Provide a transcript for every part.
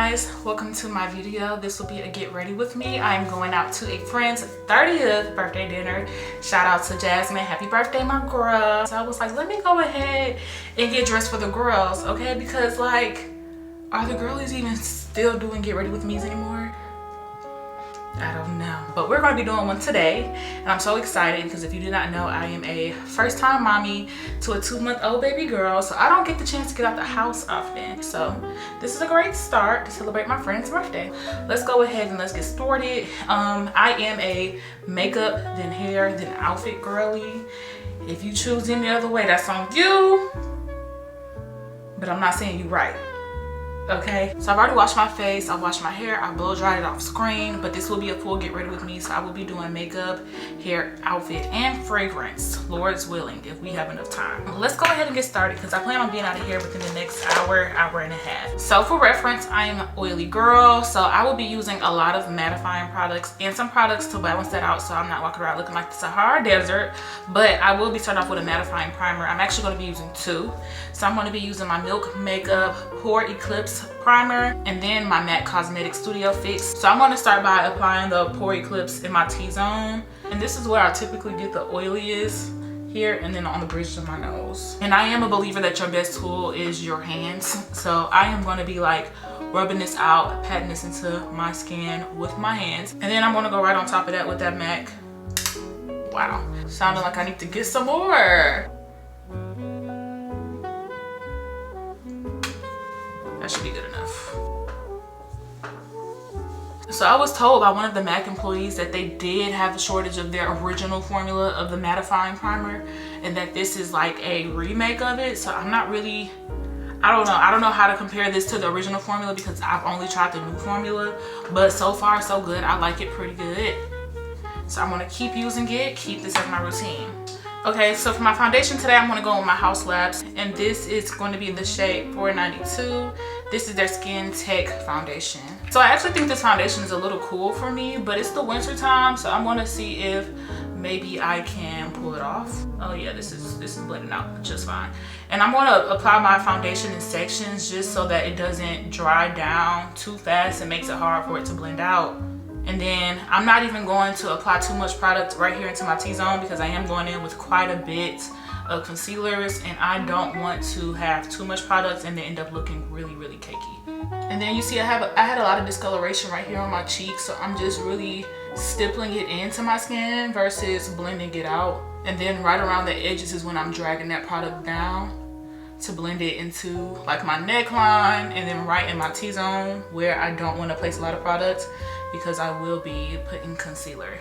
guys, welcome to my video. This will be a get ready with me. I'm going out to a friend's 30th birthday dinner. Shout out to Jasmine, happy birthday my girl. So I was like, let me go ahead and get dressed for the girls, okay? Because like, are the girlies even still doing get ready with me's anymore? I don't know, but we're going to be doing one today, and I'm so excited because if you do not know, I am a first-time mommy to a 2-month-old baby girl, so I don't get the chance to get out the house often. So this is a great start to celebrate my friend's birthday. Let's go ahead and let's get started. I am a makeup, then hair, then outfit girly. If you choose any other way, that's on you, but I'm not saying you right. Okay, so I've already washed my face, I washed my hair, I blow dried it off screen, but this will be a full get ready with me, so I will be doing makeup, hair, outfit, and fragrance, Lord's willing, if we have enough time. Let's go ahead and get started because I plan on being out of here within the next hour, hour and a half. So for reference, I am an oily girl, so I will be using a lot of mattifying products and some products to balance that out so I'm not walking around looking like the Sahara Desert, but I will be starting off with a mattifying primer. I'm actually going to be using two. So I'm going to be using my Milk Makeup Pore Eclipse primer and then my MAC Cosmetics Studio Fix. So I'm going to start by applying the Pore Eclipse in my T-zone, and this is where I typically get the oiliest here, and then on the bridge of my nose. And I am a believer that your best tool is your hands, so I am going to be like rubbing this out, patting this into my skin with my hands, and then I'm going to go right on top of that with that MAC. Wow, sounding like I need to get some more. That should be good enough. So I was told by one of the MAC employees that they did have a shortage of their original formula of the mattifying primer, and that this is like a remake of it. So I'm not really, I don't know how to compare this to the original formula because I've only tried the new formula, but so far so good. I like it pretty good. So I'm gonna keep using it, keep this as my routine. Okay, so for my foundation today, I'm going to go with my House Labs, and this is going to be in the shade 492. This is their Skin Tech foundation. So I actually think this foundation is a little cool for me, but it's the winter time, so I'm going to see if maybe I can pull it off. Oh yeah, this is blending out just fine. And I'm going to apply my foundation in sections just so that it doesn't dry down too fast and makes it hard for it to blend out. And then I'm not even going to apply too much product right here into my T-zone because I am going in with quite a bit of concealers, and I don't want to have too much product and then end up looking really, really cakey. And then you see I had a lot of discoloration right here on my cheeks, so I'm just really stippling it into my skin versus blending it out. And then right around the edges is when I'm dragging that product down to blend it into like my neckline, and then right in my T-zone where I don't want to place a lot of product because I will be putting concealer.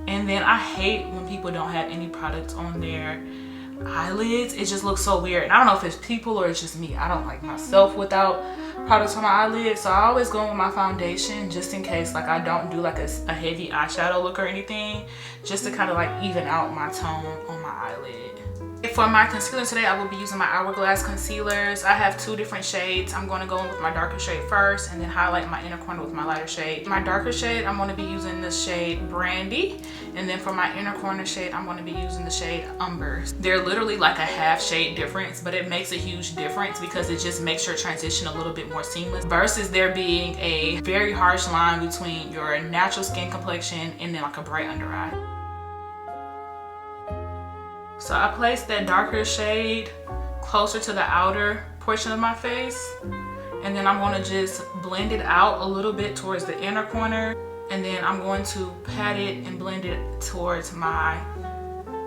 And then I hate when people don't have any product on their eyelids. It just looks so weird, and I don't know if it's people or it's just me. I don't like myself without products on my eyelids, so I always go with my foundation just in case like I don't do like a heavy eyeshadow look or anything, just to kind of like even out my tone on my eyelid. For my concealer today, I will be using my Hourglass concealers. I have two different shades. I'm going to go in with my darker shade first and then highlight my inner corner with my lighter shade. My darker shade, I'm going to be using the shade Brandy, and then for my inner corner shade, I'm going to be using the shade Umber. They're literally like a half shade difference, but it makes a huge difference because it just makes your transition a little bit more seamless versus there being a very harsh line between your natural skin complexion and then like a bright under eye. So I placed that darker shade closer to the outer portion of my face, and then I'm going to just blend it out a little bit towards the inner corner, and then I'm going to pat it and blend it towards my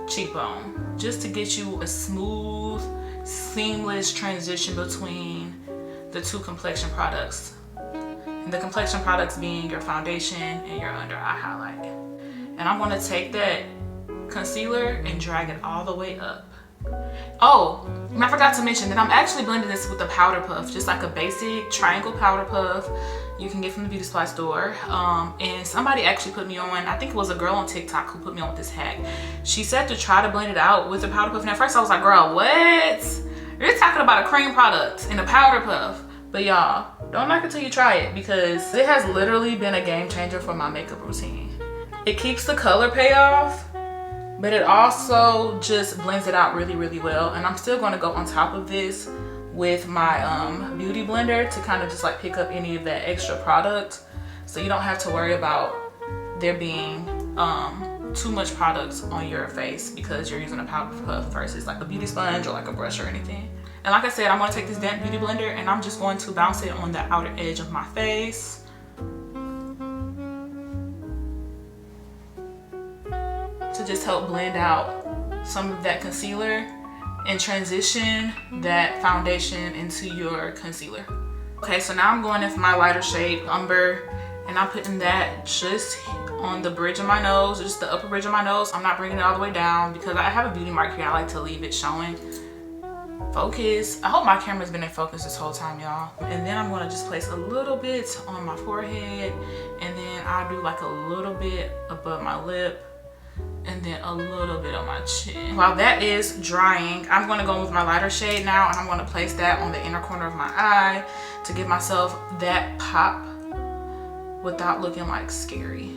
cheekbone just to get you a smooth, seamless transition between the two complexion products. And the complexion products being your foundation and your under eye highlight. And I'm going to take that concealer and drag it all the way up. Oh, and I forgot to mention that I'm actually blending this with a powder puff, just like a basic triangle powder puff you can get from the beauty supply store. And somebody actually put me on, I think it was a girl on TikTok who put me on with this hack. She said to try to blend it out with a powder puff, and at first I was like, girl, what? You're talking about a cream product and a powder puff. But y'all, don't knock it till you try it, because it has literally been a game changer for my makeup routine. It keeps the color payoff, but it also just blends it out really, really well. And I'm still gonna go on top of this with my beauty blender to kind of just like pick up any of that extra product. So you don't have to worry about there being too much product on your face because you're using a powder puff versus like a beauty sponge or like a brush or anything. And like I said, I'm gonna take this damp beauty blender and I'm just going to bounce it on the outer edge of my face. To just help blend out some of that concealer and transition that foundation into your concealer. Okay, so now I'm going in for my lighter shade Umber, and I'm putting that just on the bridge of my nose, just the upper bridge of my nose. I'm not bringing it all the way down because I have a beauty mark here. I like to leave it showing. Focus. I hope my camera's been in focus this whole time, y'all. And then I'm gonna just place a little bit on my forehead, and then I'll do like a little bit above my lip, and then a little bit on my chin. While that is drying, I'm gonna go with my lighter shade now, and I'm gonna place that on the inner corner of my eye to give myself that pop without looking like scary.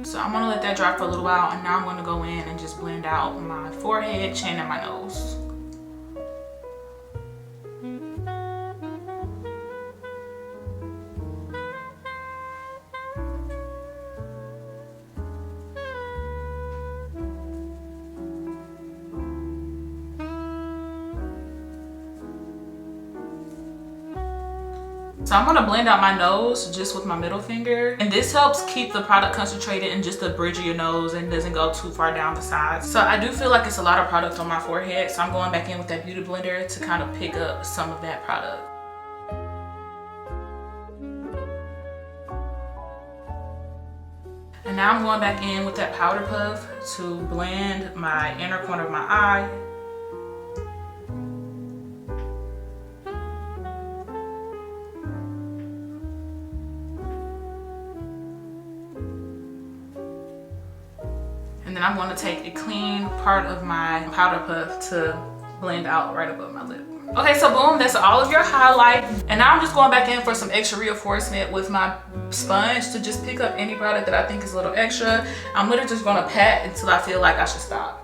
So I'm gonna let that dry for a little while, and now I'm gonna go in and just blend out my forehead, chin, and my nose. So I'm gonna blend out my nose just with my middle finger. And this helps keep the product concentrated in just the bridge of your nose and doesn't go too far down the sides. So I do feel like it's a lot of product on my forehead. So I'm going back in with that beauty blender to kind of pick up some of that product. And now I'm going back in with that powder puff to blend my inner corner of my eye. And then I'm going to take a clean part of my powder puff to blend out right above my lip. Okay, so boom, that's all of your highlight. And now I'm just going back in for some extra reinforcement with my sponge to just pick up any product that I think is a little extra. I'm literally just going to pat until I feel like I should stop.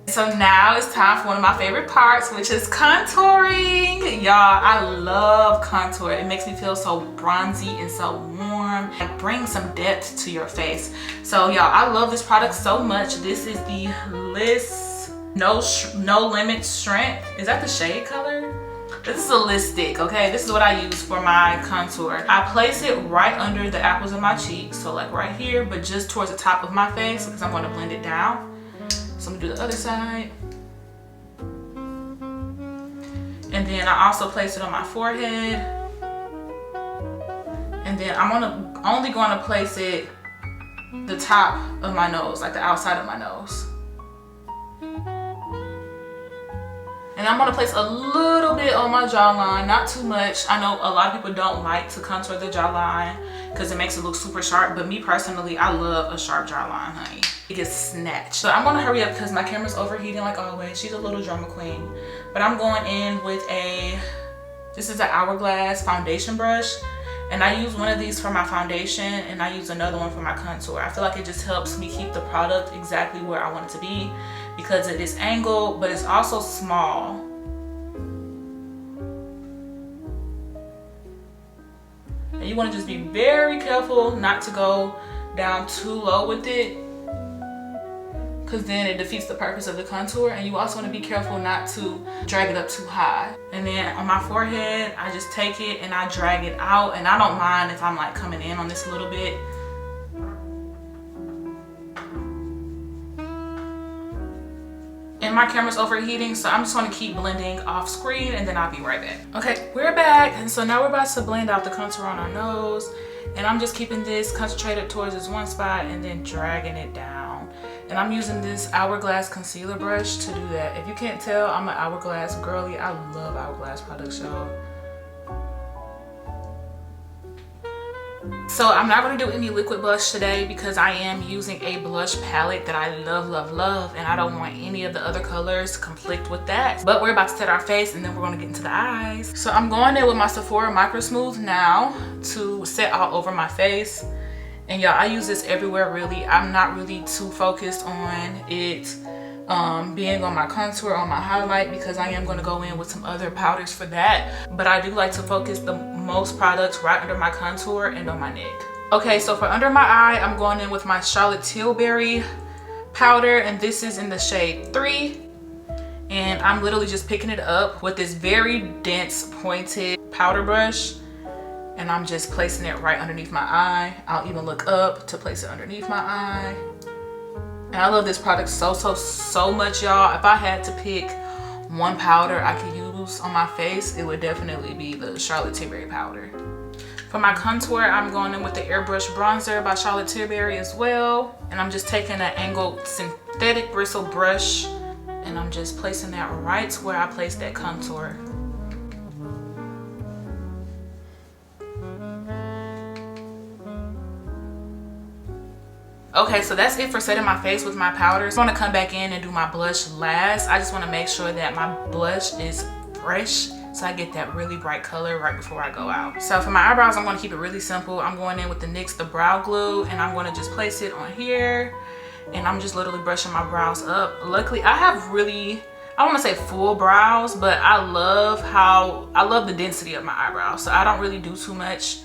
So now it's time for one of my favorite parts, which is contouring. Y'all, I love contour. It makes me feel so bronzy and so warm. It brings some depth to your face. So y'all, I love this product so much. This is the Liss No Limit Strength. Is that the shade color? This is a Liss stick, okay? This is what I use for my contour. I place it right under the apples of my cheeks, so like right here, but just towards the top of my face because I'm going to blend it down. So I'm gonna do the other side. And then I also place it on my forehead. And then I'm only gonna place it the top of my nose, like the outside of my nose. And I'm gonna place a little bit on my jawline, not too much. I know a lot of people don't like to contour the jawline because it makes it look super sharp, but me personally, I love a sharp jawline, honey. It gets snatched. So I'm gonna hurry up because my camera's overheating like always. She's a little drama queen. But I'm going in with this is an Hourglass foundation brush. And I use one of these for my foundation and I use another one for my contour. I feel like it just helps me keep the product exactly where I want it to be because it is angled, but it's also small. And you want to just be very careful not to go down too low with it, because then it defeats the purpose of the contour. And you also want to be careful not to drag it up too high. And then on my forehead, I just take it and I drag it out. And I don't mind if I'm like coming in on this a little bit. And my camera's overheating, so I'm just going to keep blending off screen and then I'll be right back. Okay, we're back. And so now we're about to blend out the contour on our nose. And I'm just keeping this concentrated towards this one spot and then dragging it down. And I'm using this Hourglass concealer brush to do that. If you can't tell, I'm an Hourglass girly. I love Hourglass products, y'all. So I'm not going to do any liquid blush today because I am using a blush palette that I love, and I don't want any of the other colors to conflict with that. But we're about to set our face and then we're going to get into the eyes. So I'm going in with my Sephora Micro Smooth now to set all over my face. And y'all, I use this everywhere really. I'm not really too focused on it being on my contour, on my highlight, because I am going to go in with some other powders for that. But I do like to focus the most products right under my contour and on my neck. Okay, so for under my eye, I'm going in with my Charlotte Tilbury powder, and this is in the shade 3. And I'm literally just picking it up with this very dense pointed powder brush, and I'm just placing it right underneath my eye. I'll even look up to place it underneath my eye. And I love this product so much, y'all. If I had to pick one powder I could use on my face, it would definitely be the Charlotte Tilbury powder. For my contour, I'm going in with the Airbrush Bronzer by Charlotte Tilbury as well. And I'm just taking an angled synthetic bristle brush, and I'm just placing that right where I placed that contour. Okay, so that's it for setting my face with my powders. I'm gonna come back in and do my blush last. I just wanna make sure that my blush is fresh so I get that really bright color right before I go out. So for my eyebrows, I'm gonna keep it really simple. I'm going in with the NYX The Brow Glue, and I'm gonna just place it on here. And I'm just literally brushing my brows up. Luckily, I have really, I don't wanna say full brows, but I love the density of my eyebrows. So I don't really do too much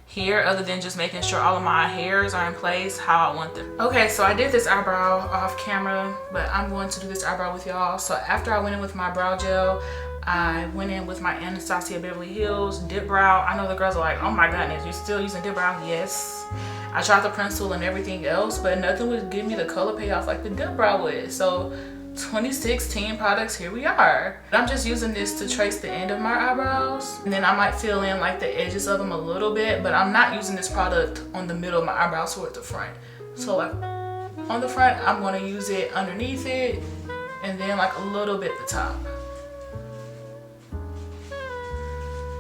here other than just making sure all of my hairs are in place how I want them. Okay, so I did this eyebrow off camera, but I'm going to do this eyebrow with y'all. So after I went in with my brow gel, I went in with my Anastasia Beverly Hills Dip Brow. I know the girls are like, oh my goodness, you're still using Dip Brow? Yes. I tried the pencil and everything else, but nothing would give me the color payoff like the Dip Brow would. So 2016 products, here we are. I'm just using this to trace the end of my eyebrows, and then I might fill in like the edges of them a little bit, but I'm not using this product on the middle of my eyebrows toward the front. So like on the front, I'm going to use it underneath it, and then like a little bit at the top.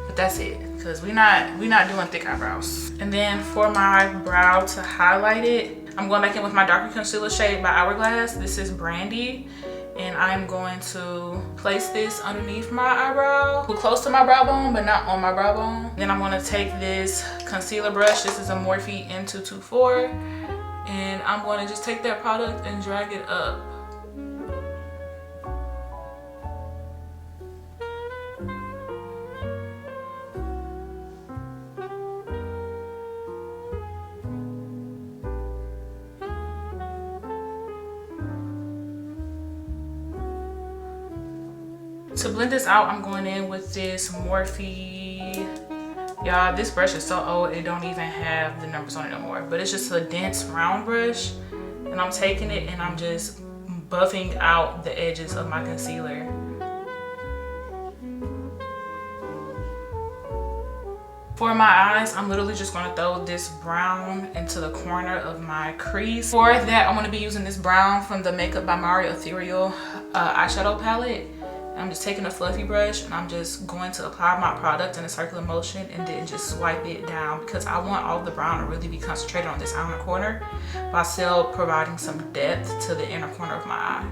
But that's it, because we're not doing thick eyebrows. And then for my brow to highlight it, I'm going back in with my darker concealer shade by Hourglass. This is Brandy, and I'm going to place this underneath my eyebrow, close to my brow bone, but not on my brow bone. Then I'm going to take this concealer brush. This is a Morphe M224, and I'm going to just take that product and drag it up. To blend this out, I'm going in with this Morphe. Y'all, this brush is so old, it don't even have the numbers on it no more. But it's just a dense round brush. And I'm taking it and I'm just buffing out the edges of my concealer. For my eyes, I'm literally just going to throw this brown into the corner of my crease. For that, I'm going to be using this brown from the Makeup by Mari Ethereal eyeshadow palette. I'm just taking a fluffy brush and I'm just going to apply my product in a circular motion and then just swipe it down, because I want all of the brown to really be concentrated on this outer corner while still providing some depth to the inner corner of my eye.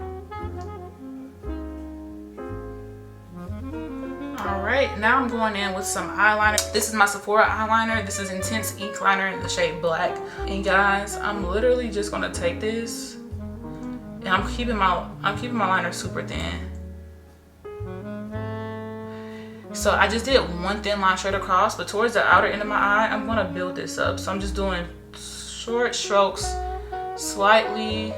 Alright, now I'm going in with some eyeliner. This is my Sephora eyeliner. This is Intense Ink Liner in the shade Black. And guys, I'm literally just gonna take this and I'm keeping my liner super thin. So I just did one thin line straight across, but towards the outer end of my eye, I'm gonna build this up. So I'm just doing short strokes slightly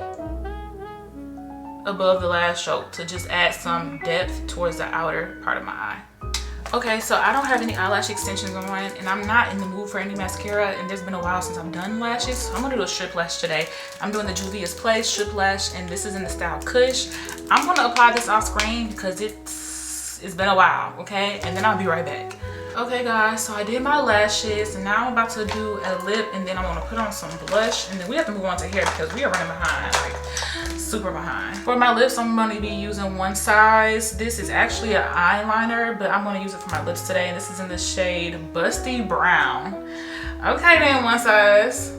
above the last stroke to just add some depth towards the outer part of my eye. Okay, so I don't have any eyelash extensions on, and I'm not in the mood for any mascara, and there's been a while since I've done lashes. So I'm gonna do a strip lash today. I'm doing the Juvia's Place strip lash, and this is in the style Kush. I'm gonna apply this off screen because it's been a while, okay? And then I'll be right back. Okay guys, so I did my lashes, and now I'm about to do a lip, and then I'm gonna put on some blush, and then we have to move on to hair because we are running behind, like super behind. For my lips, I'm gonna be using one size. This is actually an eyeliner, but I'm gonna use it for my lips today, and this is in the shade Busty Brown Okay then, one size.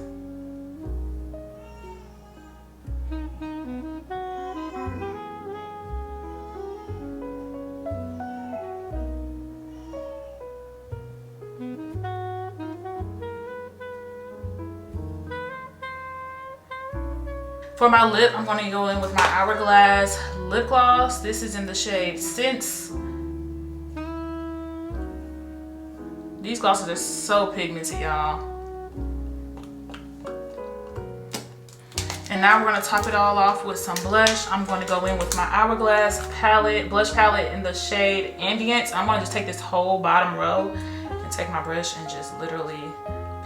For my lip, I'm going to go in with my Hourglass lip gloss. This is in the shade Sense. These glosses are so pigmented, y'all. And now we're going to top it all off with some blush. I'm going to go in with my Hourglass palette, blush palette in the shade Ambient. I'm going to just take this whole bottom row and take my brush and just literally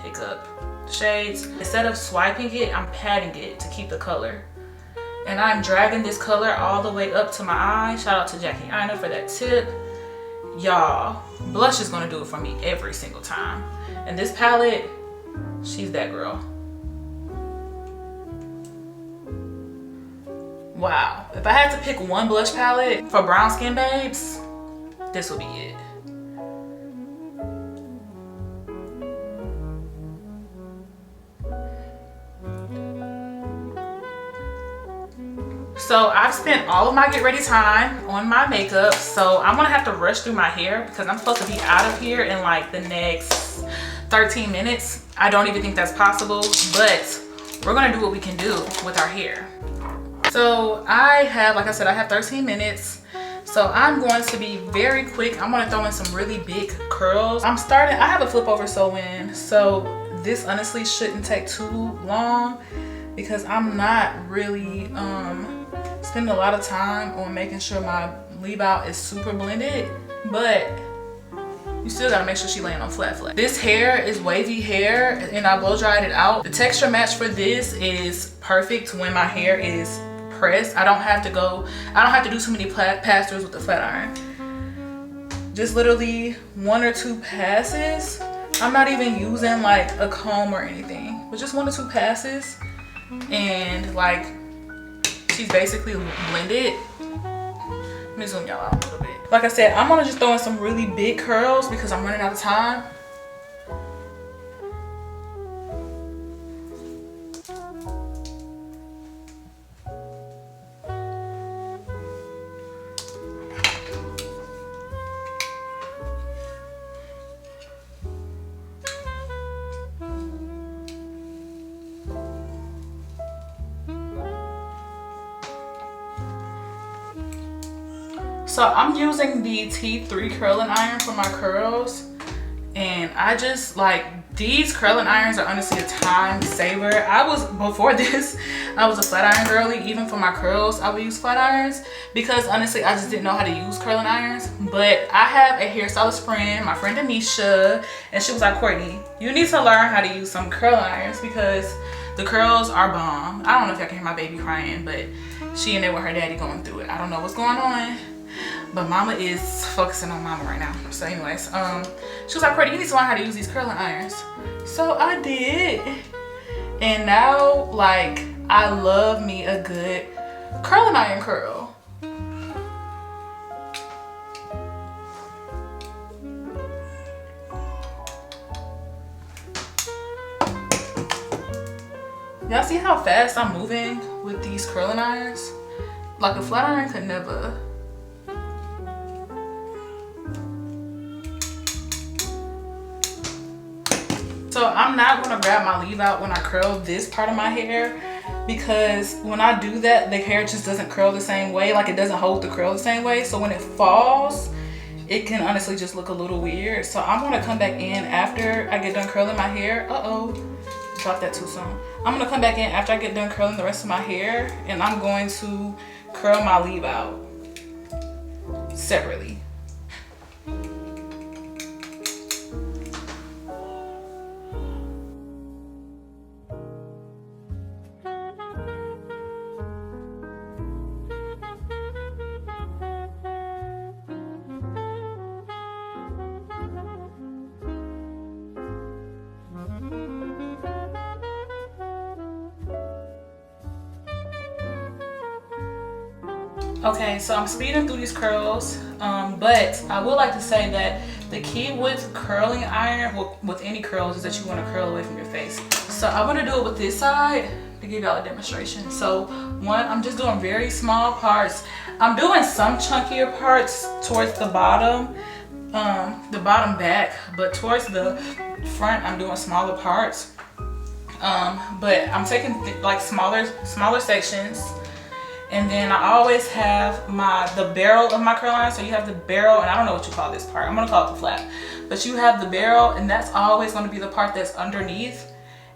pick up shades. Instead of swiping it, I'm patting it to keep the color. And I'm dragging this color all the way up to my eye. Shout out to Jackie Aina for that tip. Y'all, blush is gonna do it for me every single time. And this palette, she's that girl. Wow, if I had to pick one blush palette for brown skin babes, this would be it. So I've spent all of my get ready time on my makeup, so I'm gonna have to rush through my hair because I'm supposed to be out of here in like the next 13 minutes. I don't even think that's possible, but we're gonna do what we can do with our hair. So I have, like I said, I have 13 minutes. So I'm going to be very quick. I'm gonna throw in some really big curls. I have a flip over sew-in, so this honestly shouldn't take too long because I'm not really spending a lot of time on making sure my leave out is super blended, but you still gotta make sure she laying on flat. This hair is wavy hair and I blow dried it out. The texture match for this is perfect when my hair is pressed. I don't have to do too many pass-throughs with the flat iron. Just literally 1 or 2 passes. I'm not even using like a comb or anything, but just 1 or 2 passes and like she's basically blended. Let me zoom y'all out a little bit. Like I said, I'm gonna just throw in some really big curls because I'm running out of time. So I'm using the T3 curling iron for my curls, and I just like these curling irons are honestly a time saver. Before this, I was a flat iron girly. Even for my curls, I would use flat irons because honestly, I just didn't know how to use curling irons. But I have a hairstylist friend, my friend Anisha, and she was like, Courtney, you need to learn how to use some curling irons because the curls are bomb. I don't know if y'all can hear my baby crying, but she in there with her daddy going through it. I don't know what's going on, but mama is focusing on mama right now. So anyways, she was like, Courtney, you need to learn how to use these curling irons. So I did. And now, like, I love me a good curling iron curl. Y'all see how fast I'm moving with these curling irons? Like a flat iron could never. So I'm not gonna grab my leave out when I curl this part of my hair because when I do that, the hair just doesn't curl the same way. Like it doesn't hold the curl the same way. So when it falls, it can honestly just look a little weird. So I'm gonna come back in after I get done curling my hair. Dropped that too soon. I'm gonna come back in after I get done curling the rest of my hair and I'm going to curl my leave out separately. Okay, so I'm speeding through these curls, but I would like to say that The key with curling iron, well, with any curls, is that you want to curl away from your face. So I'm going to do it with this side to give y'all a demonstration. So one, I'm just doing very small parts. I'm doing some chunkier parts towards the bottom back, but towards the front I'm doing smaller parts. But I'm taking like smaller sections, and then I always have the barrel of my curl iron. So you have the barrel, and I don't know what you call this part. I'm gonna call it the flap, but you have the barrel, and that's always going to be the part that's underneath.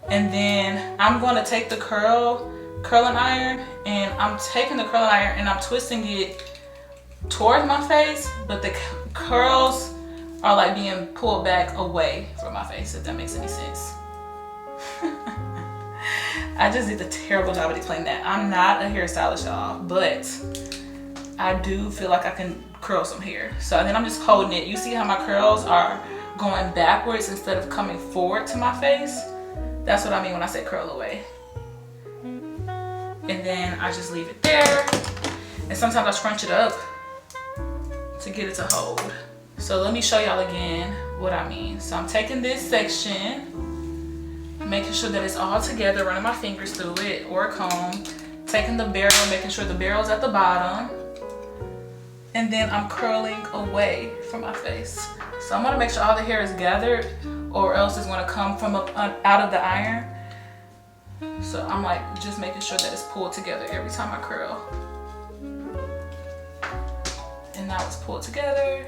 And then I'm going to take the curling iron, and I'm taking the curling iron and I'm twisting it towards my face, but the curls are like being pulled back away from my face, if that makes any sense. I just did a terrible job at explaining that. I'm not a hairstylist, y'all, but I do feel like I can curl some hair. So then I'm just holding it. You see how my curls are going backwards instead of coming forward to my face? That's what I mean when I say curl away. And then I just leave it there. And sometimes I scrunch it up to get it to hold. So let me show y'all again what I mean. So I'm taking this section, making sure that it's all together, running my fingers through it or a comb, taking the barrel, making sure the barrel's at the bottom, and then I'm curling away from my face. So I'm gonna make sure all the hair is gathered, or else it's gonna come from out of the iron. So I'm like just making sure that it's pulled together every time I curl. And now it's pulled together.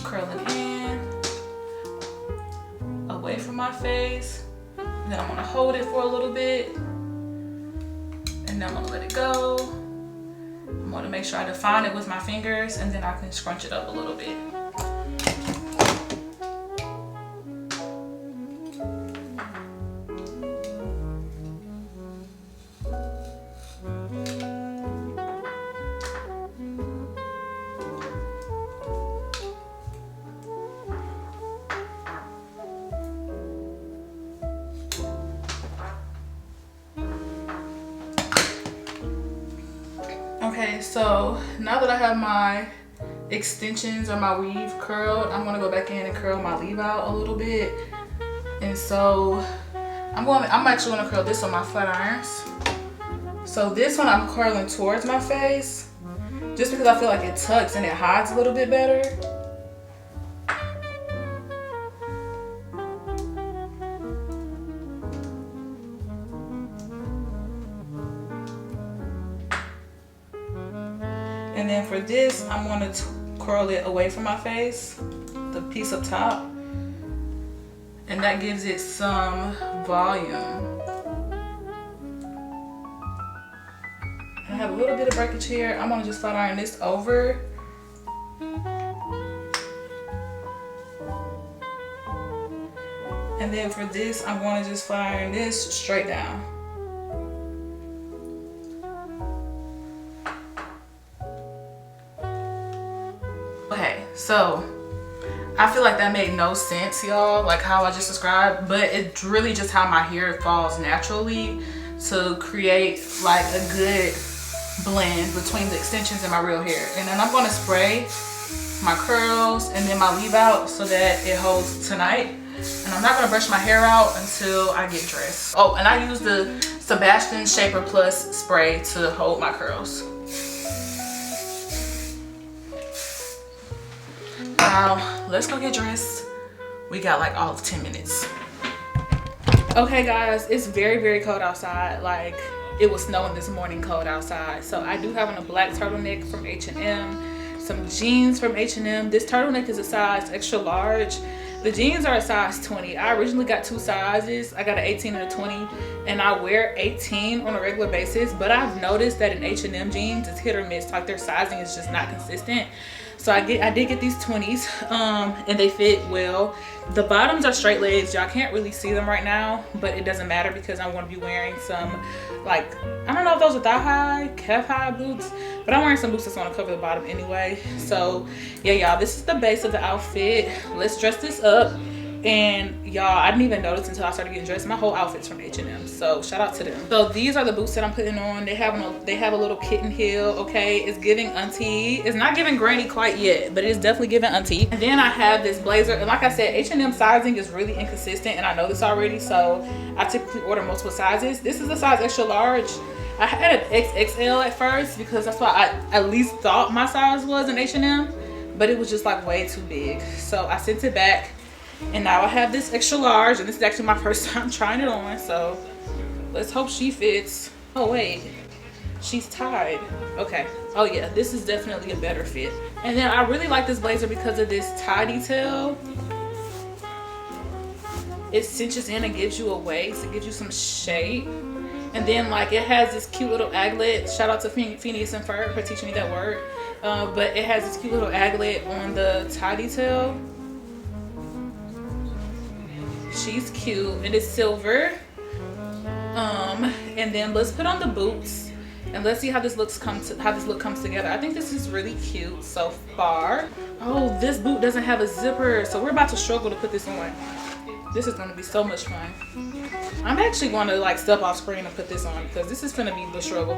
Curling in, away from my face. And then I'm gonna hold it for a little bit. And then I'm gonna let it go. I'm gonna make sure I define it with my fingers, and then I can scrunch it up a little bit. Okay, so now that I have my extensions or my weave curled, I'm gonna go back in and curl my leave out a little bit. And so I'm actually gonna curl this on my flat irons. So this one I'm curling towards my face, just because I feel like it tucks and it hides a little bit better. And then for this, I'm going to curl it away from my face, the piece up top. And that gives it some volume. I have a little bit of breakage here. I'm going to just flat iron this over. And then for this, I'm going to just flat iron this straight down. Okay, so I feel like that made no sense, y'all, like how I just described, but it's really just how my hair falls naturally to create like a good blend between the extensions and my real hair. And then I'm going to spray my curls and then my leave out so that it holds tonight. And I'm not going to brush my hair out until I get dressed. Oh, and I use the Sebastian Shaper Plus spray to hold my curls. Now, let's go get dressed. We got like all of 10 minutes. Okay guys, it's very, very cold outside. Like, it was snowing this morning cold outside. So I do have on a black turtleneck from H&M, some jeans from H&M. This turtleneck is a size extra large. The jeans are a size 20. I originally got two sizes. I got an 18 and a 20, and I wear 18 on a regular basis, but I've noticed that in H&M jeans, it's hit or miss. Like, their sizing is just not consistent. So I did get these 20s, and they fit well. The bottoms are straight legs. Y'all can't really see them right now, but it doesn't matter because I'm going to be wearing some, like, I don't know if those are thigh high, calf high boots, but I'm wearing some boots that's going to cover the bottom anyway. So yeah, y'all, this is the base of the outfit. Let's dress this up. And y'all, I didn't even notice until I started getting dressed. My whole outfit's from H&M, so shout out to them. So these are the boots that I'm putting on. They have a little kitten heel. Okay, it's giving auntie. It's not giving granny quite yet, but it is definitely giving auntie. And then I have this blazer, and like I said, H&M sizing is really inconsistent, and I know this already, so I typically order multiple sizes. This is a size extra large. I had an XXL at first because that's what I at least thought my size was in H&M, but it was just like way too big, so I sent it back. And now I have this extra large, and this is actually my first time trying it on, so let's hope she fits. Oh wait, she's tied. Okay, oh yeah, this is definitely a better fit. And then I really like this blazer because of this tie detail. It cinches in and gives you a waist, it gives you some shape. And then like it has this cute little aglet. Shout out to Phineas and Ferb for teaching me that word. But it has this cute little aglet on the tie detail. She's cute, and it's silver. And then let's put on the boots and let's see how this look comes together. I think this is really cute so far. Oh, this boot doesn't have a zipper, so we're about to struggle to put this on. This is going to be so much fun. I'm actually going to like step off screen and put this on because this is gonna be the struggle.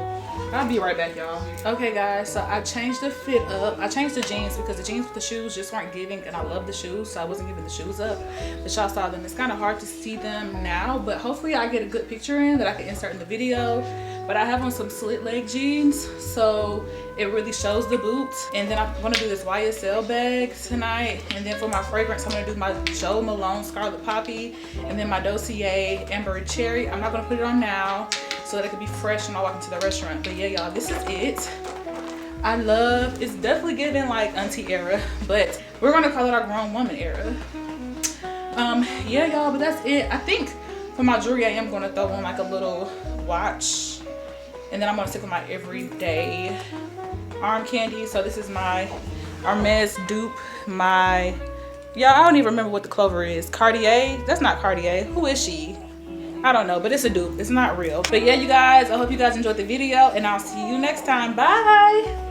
I'll be right back, y'all. Okay guys, so I changed the fit up. I changed the jeans because the jeans with the shoes just weren't giving, and I love the shoes, so I wasn't giving the shoes up. But y'all saw them. It's kind of hard to see them now, but hopefully I get a good picture in that I can insert in the video. But I have on some slit leg jeans, so it really shows the boots. And then I'm gonna do this YSL bag tonight. And then for my fragrance, I'm gonna do my Joe Malone Scarlet Poppy, and then my Dossier Amber Cherry. I'm not gonna put it on now so that it can be fresh when I walk into the restaurant. But yeah, y'all, this is it. I love, it's definitely giving like auntie era, but we're gonna call it our grown woman era. Yeah, y'all, but that's it. I think for my jewelry, I am gonna throw on like a little watch. And then I'm gonna stick with my everyday arm candy. So this is my Hermes dupe. I don't even remember what the clover is. Cartier? That's not Cartier. Who is she? I don't know, but it's a dupe. It's not real. But yeah, you guys, I hope you guys enjoyed the video, and I'll see you next time. Bye.